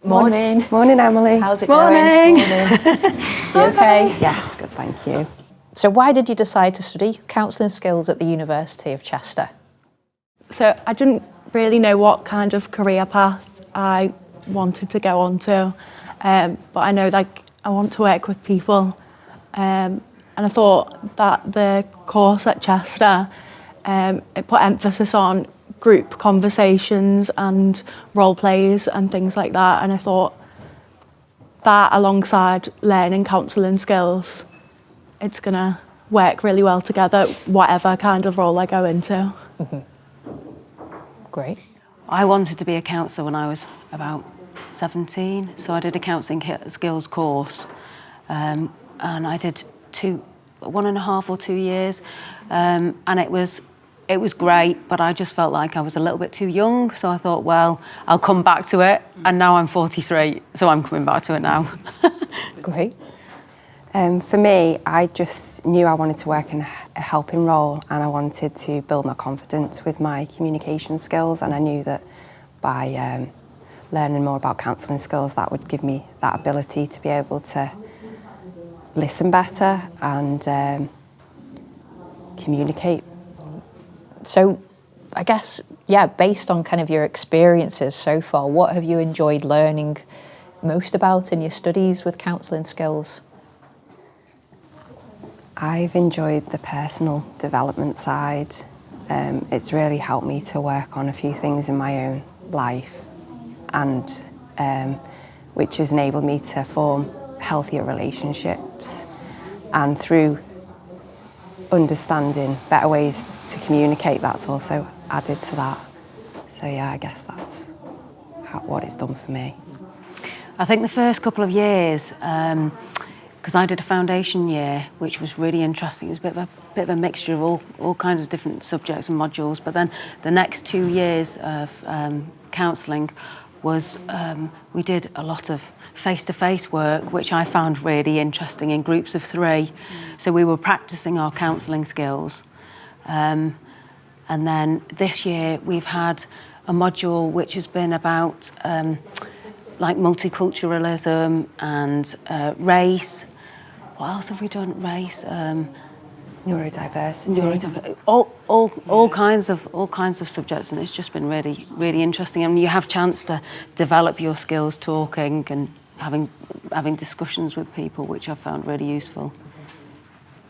Morning. Morning, Emily. How's it Morning. going? Morning. You okay? Yes, good, thank you. So why did you decide to study Counselling Skills at the University of Chester? So I didn't really know what kind of career path I wanted to go on to, but I know I want to work with people, and I thought that the course at Chester, it put emphasis on group conversations and role plays and things like that, and I thought that alongside learning counselling skills, it's going to work really well together, whatever kind of role I go into. Mm-hmm. Great. I wanted to be a counsellor when I was about 17, so I did a counselling skills course, and I did 1.5 or 2 years, and it was great, but I just felt like I was a little bit too young, so I thought, well, I'll come back to it, and now I'm 43, so I'm coming back to it now. Great. For me, I just knew I wanted to work in a helping role, and I wanted to build my confidence with my communication skills, and I knew that by learning more about counselling skills, that would give me that ability to be able to listen better and communicate. So I guess, based on kind of your experiences so far, what have you enjoyed learning most about in your studies with counselling skills? I've enjoyed the personal development side. It's really helped me to work on a few things in my own life, and which has enabled me to form healthier relationships, and through understanding better ways to communicate, that's also added to that. So yeah, I guess that's what it's done for me. I think the first couple of years, because I did a foundation year, which was really interesting. It was a bit of a mixture of all kinds of different subjects and modules. But then the next 2 years of counselling was we did a lot of face-to-face work, which I found really interesting, in groups of 3. So we were practicing our counselling skills. And then this year we've had a module which has been about like multiculturalism and race. What else have we done? Race, Neurodiversity. all kinds of subjects, and it's just been really, really interesting. And you have chance to develop your skills talking and having discussions with people, which I found really useful.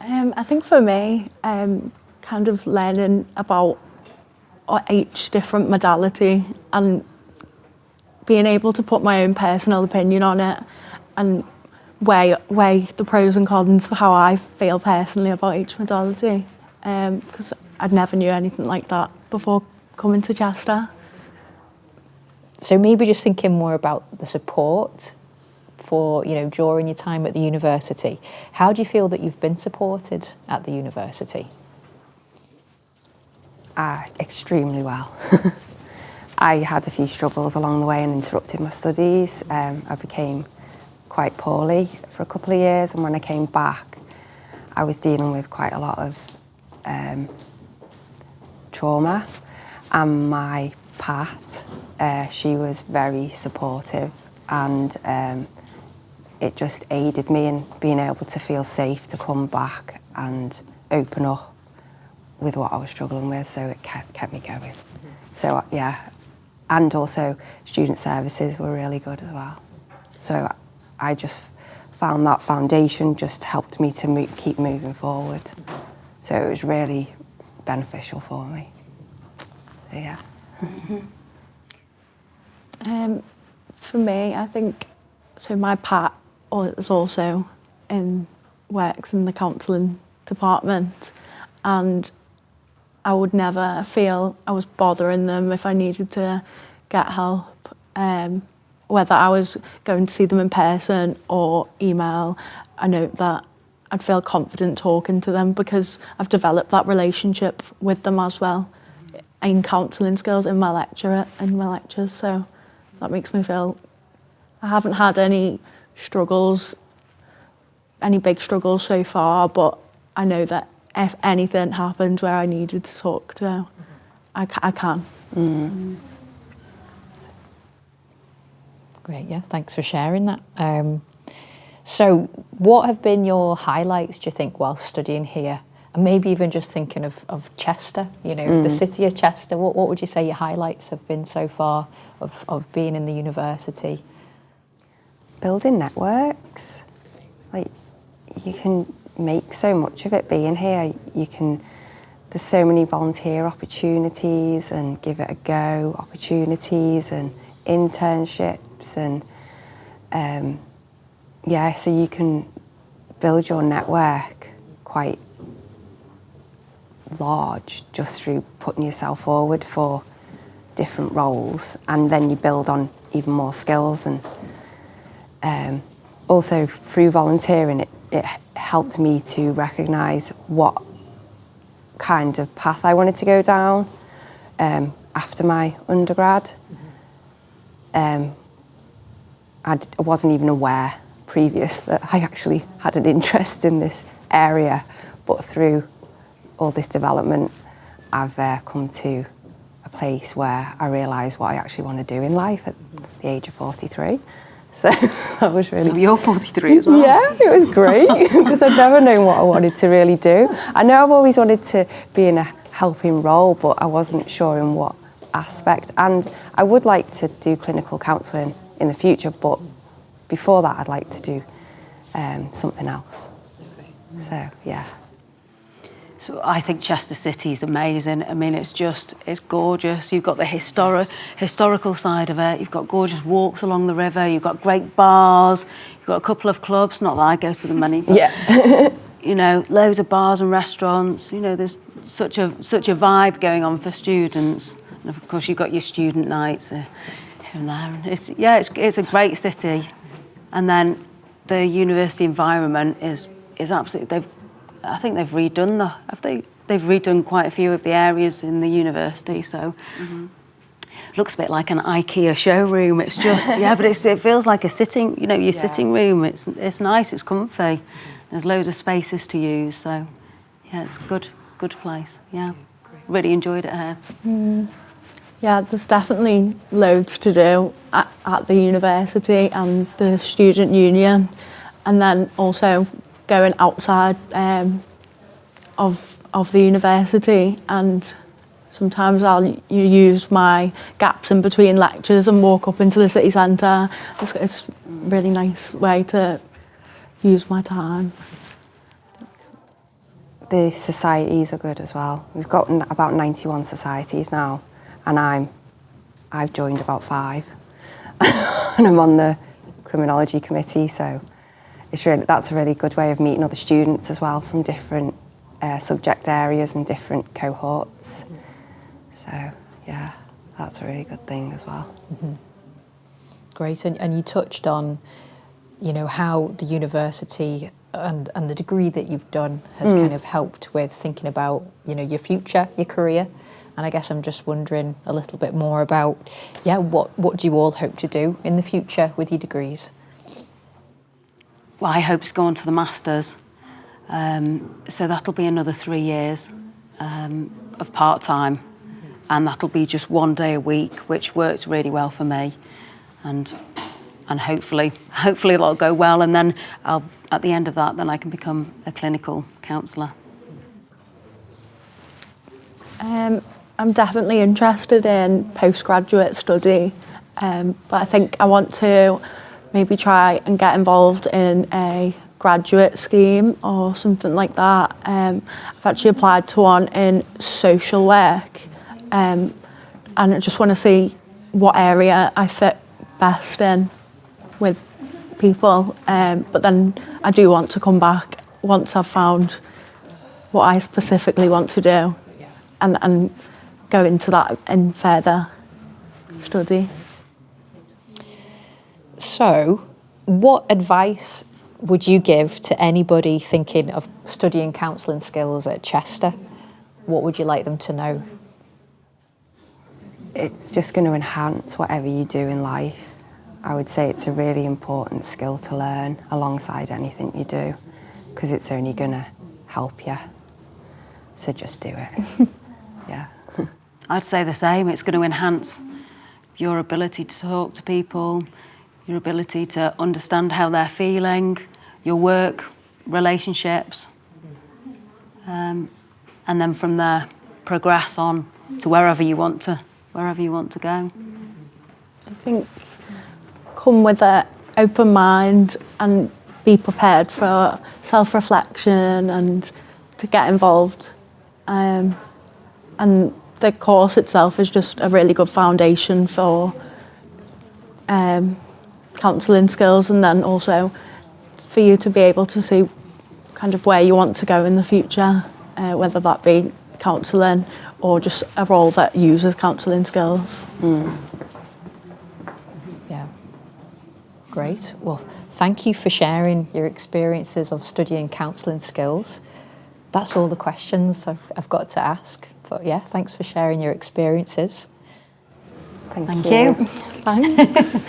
I think for me, kind of learning about each different modality and being able to put my own personal opinion on it and weigh the pros and cons for how I feel personally about each modality, because I'd never knew anything like that before coming to Chester. So maybe just thinking more about the support for, during your time at the university. How do you feel that you've been supported at the university? Extremely well. I had a few struggles along the way and interrupted my studies. I became quite poorly for a couple of years, and when I came back, I was dealing with quite a lot of trauma, and my Pat, she was very supportive, and it just aided me in being able to feel safe to come back and open up with what I was struggling with, so it kept me going. So yeah, and also student services were really good as well. So I just found that foundation just helped me to keep moving forward. So it was really beneficial for me. So yeah. For me, I think, so my Pat is also works in the counselling department, and I would never feel I was bothering them if I needed to get help, whether I was going to see them in person or email. I know that I'd feel confident talking to them because I've developed that relationship with them as well in counselling skills in my lectures, so that makes me feel I haven't had any big struggles so far, but I know that if anything happened where I needed to talk to, I can. Great, yeah, thanks for sharing that. So what have been your highlights, do you think, while studying here? And maybe even just thinking of Chester, the city of Chester. What would you say your highlights have been so far of being in the university? Building networks. Like, you can make so much of it being here. There's so many volunteer opportunities and give it a go opportunities and internships and so you can build your network quite large just through putting yourself forward for different roles, and then you build on even more skills. And also through volunteering, it helped me to recognise what kind of path I wanted to go down after my undergrad. I wasn't even aware previous that I actually had an interest in this area, but through all this development, I've come to a place where I realise what I actually want to do in life at the age of 43. So that was really... Oh, you're 43 as well. Yeah, it was great because I'd never known what I wanted to really do. I know I've always wanted to be in a helping role, but I wasn't sure in what aspect. And I would like to do clinical counselling in the future, but before that I'd like to do something else. So, yeah. So I think Chester City is amazing. I mean, it's gorgeous. You've got the historical side of it. You've got gorgeous walks along the river. You've got great bars. You've got a couple of clubs. Not that I go to the many, but, yeah. Loads of bars and restaurants. There's such a vibe going on for students. And of course, you've got your student nights here and there. And it's a great city. And then the university environment is absolutely. I think they've redone they've redone quite a few of the areas in the university, so looks a bit like an IKEA showroom. It's just but it feels like a sitting, your sitting room. It's nice, it's comfy. There's loads of spaces to use, so it's a good place. Yeah, really enjoyed it here. Yeah, there's definitely loads to do at the university and the student union, and then also going outside of the university, and sometimes I'll use my gaps in between lectures and walk up into the city centre. It's a really nice way to use my time. The societies are good as well. We've got about 91 societies now, and I've joined about 5, and I'm on the criminology committee, so that's a really good way of meeting other students as well from different subject areas and different cohorts. So yeah, that's a really good thing as well. Great, and you touched on, how the university and the degree that you've done has kind of helped with thinking about, your future, your career. And I guess I'm just wondering a little bit more about, what do you all hope to do in the future with your degrees? Well, I hope to go on to the Masters. So that'll be another 3 years of part-time. And that'll be just 1 day a week, which works really well for me. And hopefully that'll go well. And then at the end of that, then I can become a clinical counsellor. I'm definitely interested in postgraduate study, but I think I want to maybe try and get involved in a graduate scheme or something like that. I've actually applied to one in social work, and I just want to see what area I fit best in with people, but then I do want to come back once I've found what I specifically want to do and go into that in further study. So, what advice would you give to anybody thinking of studying counselling skills at Chester? What would you like them to know? It's just going to enhance whatever you do in life. I would say it's a really important skill to learn alongside anything you do, because it's only going to help you. So just do it. Yeah. I'd say the same. It's going to enhance your ability to talk to people, your ability to understand how they're feeling, your work, relationships, and then from there progress on to wherever you want to go. I think come with an open mind and be prepared for self-reflection and to get involved. And the course itself is just a really good foundation for counselling skills, and then also for you to be able to see kind of where you want to go in the future, whether that be counselling or just a role that uses counselling skills. Yeah. Great. Well, thank you for sharing your experiences of studying counselling skills. That's all the questions I've got to ask. But yeah, thanks for sharing your experiences. Thank Thank you. you. Thanks.